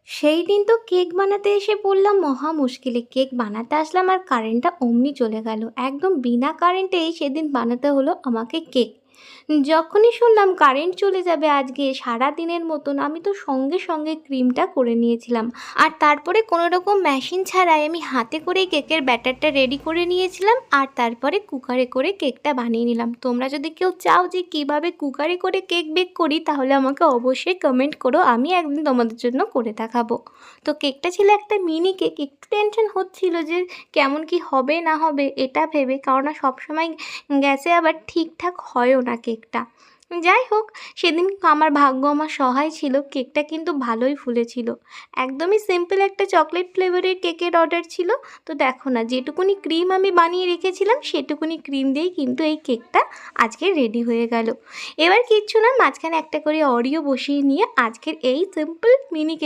সেই দিন তো কেক বানাতে এসে পড়লাম মহা মুশকিলে। কেক বানাতে আসলাম আর কারেন্টটা অমনি চলে গেল। একদম বিনা কারেন্টেই সেদিন বানাতে হলো আমাকে কেক। যখনই শুনলাম কারেন্ট চলে যাবে আজকে সারাদিনের মতন, আমি তো সঙ্গে সঙ্গে ক্রিমটা করে নিয়েছিলাম। আর তারপরে কোনো রকম মেশিন ছাড়াই আমি হাতে করেই কেকের ব্যাটারটা রেডি করে নিয়েছিলাম। আর তারপরে কুকারে করে কেকটা বানিয়ে নিলাম। তোমরা যদি কেউ চাও যে কীভাবে কুকারে করে কেক বেক করি, তাহলে আমাকে অবশ্যই কমেন্ট করো, আমি একদিন তোমাদের জন্য করে দেখাবো। তো কেকটা ছিল একটা মিনি কেক। একটু টেনশন হচ্ছিল যে কেমন কি হবে না হবে এটা ভেবে, কারণ সবসময় গ্যাসে আবার ঠিকঠাক হয়ও না কেকটা। যাই হোক, সেদিন আমার ভাগ্য আমার সহায় ছিল, কেকটা কিন্তু ভালোই ফুলেছিল। একদমই সিম্পল একটা চকলেট ফ্লেভারের কেকের অর্ডার ছিল। তো দেখো না, যেটুকুনি ক্রিম আমি বানিয়ে রেখেছিলাম সেটুকুনি ক্রিম দিয়েই কিন্তু এই কেকটা আজকে রেডি হয়ে গেল। এবার কিচ্ছু না, মাঝখানে একটা করে অরিও বসিয়ে নিয়ে আজকের এই সিম্পল মিনি